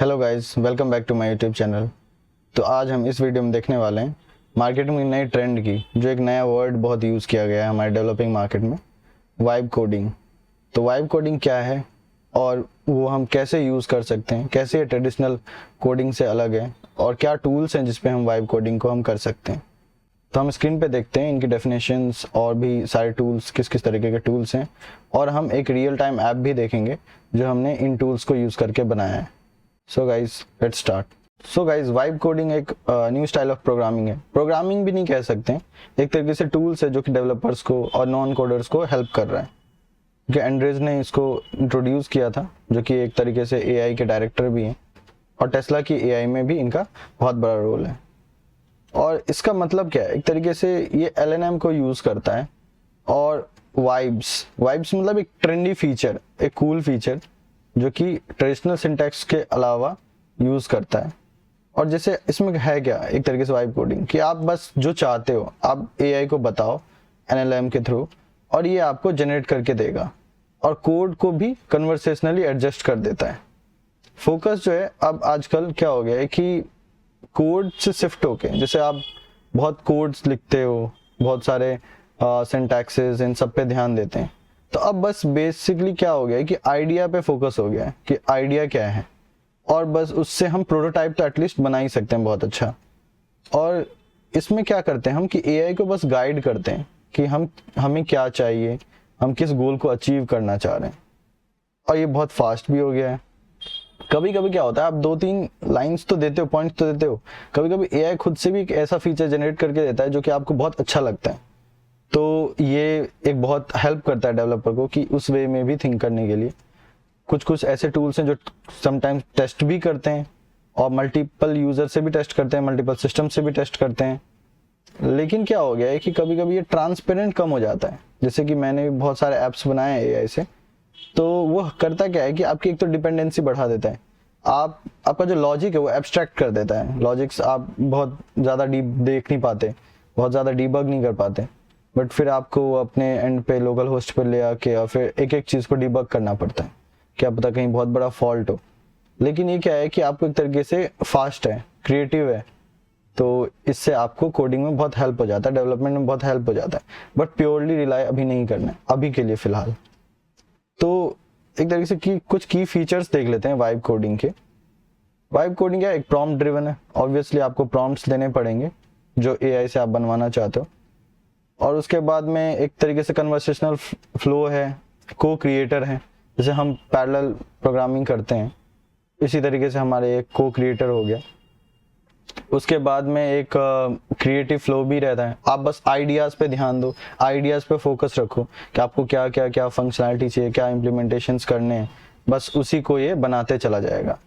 Hello guys, welcome back to my YouTube channel. तो आज हम इस वीडियो में देखने वाले हैं मार्केट में नए ट्रेंड की, जो एक नया वर्ड बहुत यूज़ किया गया है हमारे डेवलपिंग मार्केट में, वाइब कोडिंग। तो वाइब कोडिंग क्या है और वो हम कैसे यूज़ कर सकते हैं, कैसे ये ट्रेडिशनल कोडिंग से अलग है और क्या टूल्स हैं जिस पे हम वाइब कोडिंग को हम कर सकते हैं। तो हम स्क्रीन पे देखते हैं इनकी डेफिनेशंस और भी सारे टूल्स, किस किस तरीके के टूल्स हैं, और हम एक रियल टाइम ऐप भी देखेंगे जो हमने इन टूल्स को यूज़ करके बनाया है। So guys let's start. So guys, vibe coding एक न्यू स्टाइल ऑफ प्रोग्रामिंग है। प्रोग्रामिंग भी नहीं कह सकते हैं, एक तरीके से टूल्स है जो कि डेवलपर्स को और नॉन कोडर्स को हेल्प कर रहा है। क्योंकि एंड्रेज ने इसको इंट्रोड्यूस किया था, जो कि एक तरीके से एआई के डायरेक्टर भी हैं, और टेस्ला की एआई में भी इनका बहुत बड़ा रोल है। और इसका मतलब क्या है, एक तरीके से ये एलएनएम को यूज़ करता है। और वाइब्स मतलब एक ट्रेंडी फीचर, एक कूल फीचर जो कि ट्रेडिशनल सिंटैक्स के अलावा यूज़ करता है। और जैसे इसमें है क्या, एक तरीके से वाइब कोडिंग कि आप बस जो चाहते हो आप एआई को बताओ एनएलएम के थ्रू, और ये आपको जनरेट करके देगा और कोड को भी कन्वर्सेशनली एडजस्ट कर देता है। फोकस जो है अब आजकल क्या हो गया है कि कोड से शिफ्ट होके, जैसे आप बहुत कोड्स लिखते हो, बहुत सारे सिंटैक्सेस, इन सब पे ध्यान देते हैं, तो अब बस बेसिकली क्या हो गया है कि आइडिया पे फोकस हो गया है कि आइडिया क्या है, और बस उससे हम प्रोटोटाइप तो एटलीस्ट बना ही सकते हैं बहुत अच्छा। और इसमें क्या करते हैं हम कि एआई को बस गाइड करते हैं कि हमें क्या चाहिए, हम किस गोल को अचीव करना चाह रहे हैं। और ये बहुत फास्ट भी हो गया है। कभी कभी क्या होता है, आप 2-3 लाइंस तो देते हो, पॉइंट्स तो देते हो, कभी कभी एआई खुद से भी एक ऐसा फीचर जनरेट करके देता है जो कि आपको बहुत अच्छा लगता है। तो ये एक बहुत हेल्प करता है डेवलपर को कि उस वे में भी थिंक करने के लिए। कुछ ऐसे टूल्स हैं जो समटाइम्स टेस्ट भी करते हैं और मल्टीपल यूजर से भी टेस्ट करते हैं, मल्टीपल सिस्टम से भी टेस्ट करते हैं। लेकिन क्या हो गया है कि कभी कभी ये ट्रांसपेरेंट कम हो जाता है। जैसे कि मैंने भी बहुत सारे ऐप्स बनाए हैं एआई से, तो वो करता क्या है कि आपकी एक तो डिपेंडेंसी बढ़ा देता है, आपका जो लॉजिक है वो एब्स्ट्रैक्ट कर देता है। लॉजिक्स आप बहुत ज़्यादा डीप देख नहीं पाते, बहुत ज़्यादा डीबग नहीं कर पाते, बट फिर आपको अपने एंड पे लोकल होस्ट पे ले आके और फिर एक एक चीज़ को डिबग करना पड़ता है, क्या पता कहीं बहुत बड़ा फॉल्ट हो। लेकिन ये क्या है कि आपको एक तरीके से फास्ट है, क्रिएटिव है, तो इससे आपको कोडिंग में बहुत हेल्प हो जाता है, डेवलपमेंट में बहुत हेल्प हो जाता है। बट प्योरली रिलाई अभी नहीं करना है, अभी के लिए फिलहाल। तो एक तरीके से कुछ की फीचर्स देख लेते हैं वाइब कोडिंग के। वाइब कोडिंग क्या है, एक प्रॉम्प्ट ड्रिवन है। ऑब्वियसली आपको प्रॉम्प्ट्स देने पड़ेंगे जो एआई से आप बनवाना चाहते हो, और उसके बाद में एक तरीके से कन्वर्सेशनल फ्लो है, को क्रिएटर है। जैसे हम पैरेलल प्रोग्रामिंग करते हैं, इसी तरीके से हमारे एक को क्रिएटर हो गया। उसके बाद में एक क्रिएटिव फ्लो भी रहता है। आप बस आइडियाज़ पे ध्यान दो, आइडियाज़ पे फोकस रखो कि आपको क्या क्या क्या फंक्शनैलिटी चाहिए, क्या इम्प्लीमेंटेशंस करने हैं, बस उसी को ये बनाते चला जाएगा।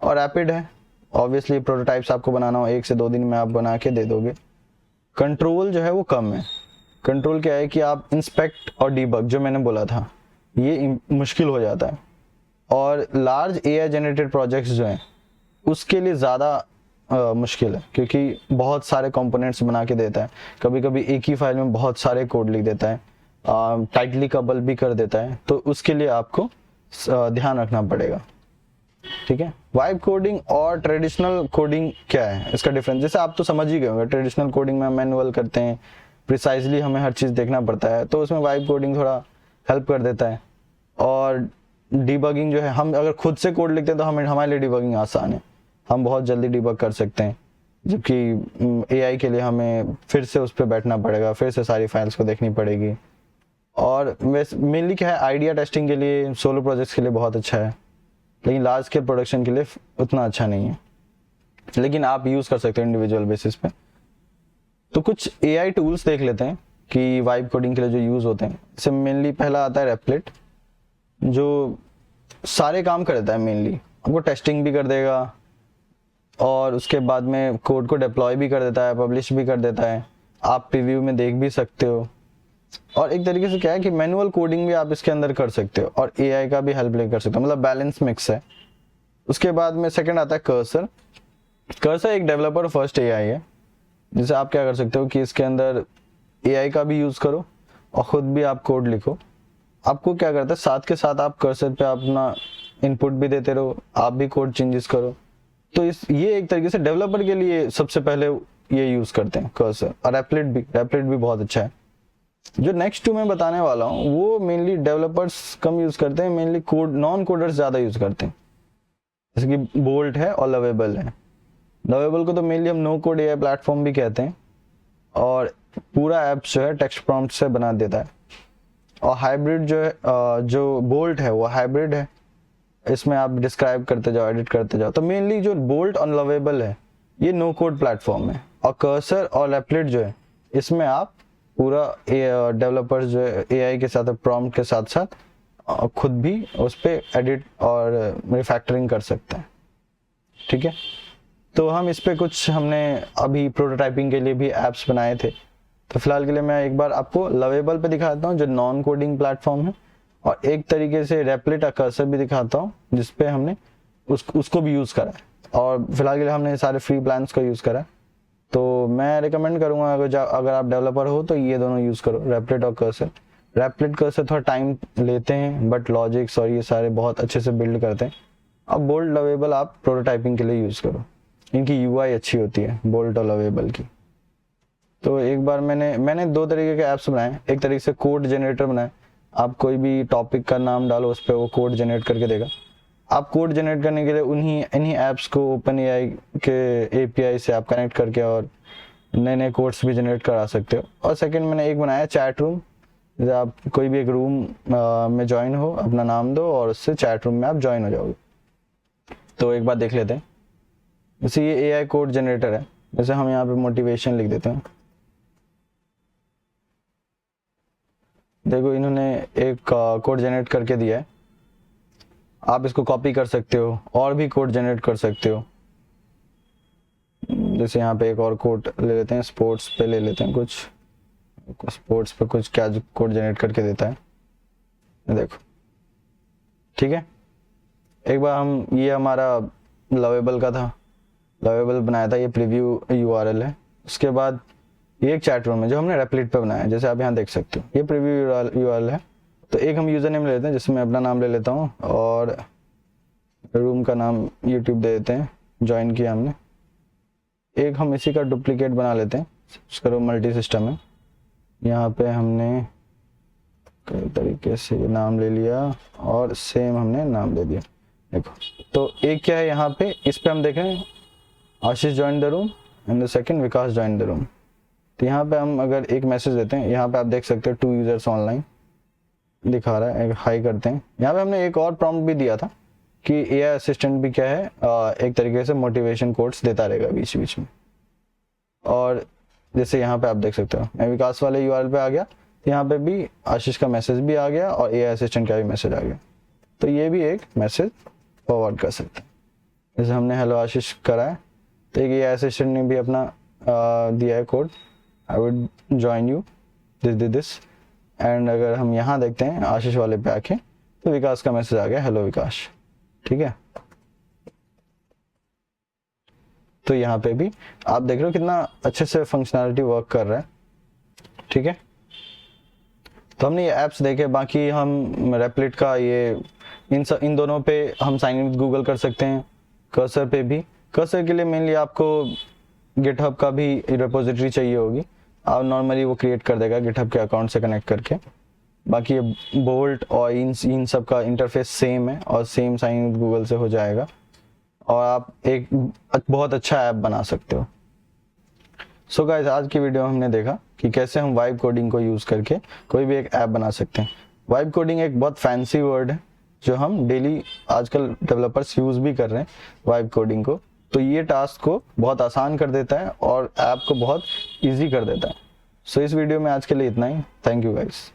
और रैपिड है, ऑब्वियसली प्रोटोटाइप्स आपको बनाना हो 1 से 2 दिन में आप बना के दे दोगे। कंट्रोल जो है वो कम है। कंट्रोल क्या है कि आप इंस्पेक्ट और डीबग, जो मैंने बोला था, ये मुश्किल हो जाता है। और लार्ज एआई जनरेटेड प्रोजेक्ट्स जो हैं उसके लिए ज़्यादा मुश्किल है, क्योंकि बहुत सारे कंपोनेंट्स बना के देता है। कभी कभी एक ही फाइल में बहुत सारे कोड लिख देता है, टाइटली कबल भी कर देता है, तो उसके लिए आपको ध्यान रखना पड़ेगा। ठीक है, वाइब कोडिंग और ट्रेडिशनल कोडिंग क्या है, इसका डिफरेंस जैसे आप तो समझ ही गए होंगे। ट्रेडिशनल कोडिंग में हम मैनुअल करते हैं, प्रिसाइजली हमें हर चीज़ देखना पड़ता है, तो उसमें वाइब कोडिंग थोड़ा हेल्प कर देता है। और डीबगिंग जो है, हम अगर खुद से कोड लिखते हैं तो हमारे लिए डीबगिंग आसान है, हम बहुत जल्दी डीबग कर सकते हैं। जबकि एआई के लिए हमें फिर से उस पर बैठना पड़ेगा, फिर से सारी फाइल्स को देखनी पड़ेगी। और वैसे मेनली क्या है, आइडिया टेस्टिंग के लिए, सोलो प्रोजेक्ट्स के लिए बहुत अच्छा है, लेकिन लार्ज स्केल प्रोडक्शन के लिए उतना अच्छा नहीं है। लेकिन आप यूज़ कर सकते हैं इंडिविजुअल बेसिस पे। तो कुछ एआई टूल्स देख लेते हैं कि वाइब कोडिंग के लिए जो यूज़ होते हैं। इससे मेनली पहला आता है रेपलेट, जो सारे काम कर देता है। मेनली आपको टेस्टिंग भी कर देगा, और उसके बाद में कोड को डिप्लॉय भी कर देता है, पब्लिश भी कर देता है, आप प्रीव्यू में देख भी सकते हो। और एक तरीके से क्या है कि मैनुअल कोडिंग भी आप इसके अंदर कर सकते हो और एआई का भी हेल्प ले कर सकते हो, मतलब बैलेंस मिक्स है। उसके बाद में सेकंड आता है कर्सर। कर्सर एक डेवलपर फर्स्ट एआई है, जिसे आप क्या कर सकते हो कि इसके अंदर एआई का भी यूज़ करो और ख़ुद भी आप कोड लिखो। आपको क्या करता है, साथ के साथ आप कर्सर पे अपना इनपुट भी देते रहो, आप भी कोड चेंजेस करो। तो ये एक तरीके से डेवलपर के लिए सबसे पहले ये यूज करते हैं कर्सर। और एप्लेट भी बहुत अच्छा है। जो नेक्स्ट 2 मैं बताने वाला हूँ वो मेनली डेवलपर्स कम यूज करते हैं, मेनली नॉन कोडर्स ज्यादा यूज करते हैं। जैसे कि बोल्ट है और लवेबल है। लवेबल को तो मेनली हम नो कोड एआई प्लेटफॉर्म भी कहते हैं, और पूरा ऐप जो है टेक्स्ट प्रॉम्प्ट से बना देता है। और हाइब्रिड जो है, जो बोल्ट है वो हाइब्रिड है, इसमें आप डिस्क्राइब करते जाओ, एडिट करते जाओ। तो मेनली जो बोल्ट और लवेबल है ये नो कोड प्लेटफॉर्म है। और कर्सर और एप्लेट जो है इसमें आप पूरा डेवलपर्स जो है एआई के साथ, प्रॉम्प्ट के साथ साथ खुद भी उस पर एडिट और रिफैक्टरिंग कर सकते हैं। ठीक है, तो हम इस पे कुछ हमने अभी प्रोटोटाइपिंग के लिए भी एप्स बनाए थे। तो फिलहाल के लिए मैं एक बार आपको लवेबल पे दिखाता हूँ जो नॉन कोडिंग प्लेटफॉर्म है, और एक तरीके से रेप्लिट कर्सर भी दिखाता हूँ जिसपे हमने उसको भी यूज़ करा है। और फिलहाल के लिए हमने सारे फ्री प्लान्स का यूज़ करा है। तो मैं रिकमेंड करूँगा अगर आप डेवलपर हो तो ये दोनों यूज़ करो, रेप्लिट और कर्सर। रेप्लिट कर्सर थोड़ा टाइम लेते हैं बट लॉजिक्स और ये सारे बहुत अच्छे से बिल्ड करते हैं। अब बोल्ट लवेबल आप प्रोटोटाइपिंग के लिए यूज़ करो, इनकी यूआई अच्छी होती है बोल्ट और लवेबल की। तो एक बार मैंने 2 तरीके के ऐप्स बनाए। एक तरीके से कोड जनरेटर बनाए, आप कोई भी टॉपिक का नाम डालो उस पर वो कोड जनरेट करके देगा। आप कोड जनरेट करने के लिए इन्हीं ऐप्स को ओपन एआई के एपीआई से आप कनेक्ट करके और नए नए कोड्स भी जनरेट करा सकते हो। और सेकंड मैंने एक बनाया चैट रूम, जैसे आप कोई भी एक रूम में ज्वाइन हो, अपना नाम दो और उससे चैट रूम में आप ज्वाइन हो जाओगे। तो एक बार देख लेते हैं। जैसे ये एआई कोड जनरेटर है, जैसे हम यहाँ पे मोटिवेशन लिख देते हैं। देखो इन्होंने एक कोड जनरेट करके दिया है, आप इसको कॉपी कर सकते हो और भी कोड जनरेट कर सकते हो। जैसे यहाँ पे एक और कोड ले लेते हैं, स्पोर्ट्स पे ले लेते हैं कुछ, स्पोर्ट्स पे कुछ क्या कोड जनरेट करके देता है, देखो। ठीक है, एक बार हम, ये हमारा लवेबल का था, लवेबल बनाया था, ये प्रीव्यू यूआरएल है। उसके बाद ये एक चैट रूम है जो हमने रेप्लिट पे बनाया है, जैसे आप यहाँ देख सकते हो, ये प्रीव्यू यूआरएल है। तो एक हम यूजर नेम ले लेते हैं, जिसमें अपना नाम ले लेता हूँ और रूम का नाम यूट्यूब दे देते हैं, ज्वाइन किया हमने। एक हम इसी का डुप्लीकेट बना लेते हैं, करो मल्टी सिस्टम है, यहाँ पे हमने कई तरीके से नाम ले लिया और सेम हमने नाम दे दिया। देखो तो एक क्या है यहाँ पे, इस पे हम देखें Ashish join the room and the second Vikas join the room. तो यहाँ पे हम अगर एक मैसेज देते हैं, यहाँ पे आप देख सकते हो 2 यूजर्स ऑनलाइन दिखा रहा है, एक हाई करते हैं। यहाँ पे हमने एक और प्रॉम्प्ट भी दिया था कि एआई असिस्टेंट भी क्या है, एक तरीके से मोटिवेशन कोड्स देता रहेगा बीच बीच में। और जैसे यहाँ पे आप देख सकते हो, मैं विकास वाले यूआरएल पे आ गया, यहाँ पे भी आशीष का मैसेज भी आ गया और एआई असिस्टेंट का भी मैसेज आ गया। तो ये भी एक मैसेज फॉरवर्ड कर सकते हैं। जैसे हमने हेलो आशीष करा है, तो एक एआई असिस्टेंट ने भी अपना दिया है code, I would join you this. And अगर हम यहाँ देखते हैं आशीष वाले पे आके, तो विकास का मैसेज आ गया, हेलो विकास। ठीक है, तो यहाँ पे भी आप देख रहे हो कितना अच्छे से फंक्शनैलिटी वर्क कर रहा है। ठीक है, तो हमने ये ऐप्स देखे, बाकी हम रेप्लिट का ये इन दोनों पे हम साइन इन विद गूगल कर सकते हैं। कर्सर पे भी, कर्सर के लिए मेनली आपको गिटहब का भी रिपोजिटरी चाहिए होगी, आप नॉर्मली वो क्रिएट कर देगा गिटहब के अकाउंट से कनेक्ट करके। बाकी ये बोल्ट और इन सब का इंटरफेस सेम है और सेम साइन विद गूगल से हो जाएगा, और आप एक बहुत अच्छा ऐप बना सकते हो। सो गाइस, आज की वीडियो में हमने देखा कि कैसे हम वाइब कोडिंग को यूज करके कोई भी एक ऐप बना सकते हैं। वाइब कोडिंग एक बहुत फैंसी वर्ड है जो हम डेली आजकल डेवलपर्स यूज भी कर रहे हैं वाइब कोडिंग को। तो ये टास्क को बहुत आसान कर देता है और ऐप को बहुत इजी कर देता है। सो इस वीडियो में आज के लिए इतना ही। Thank you guys.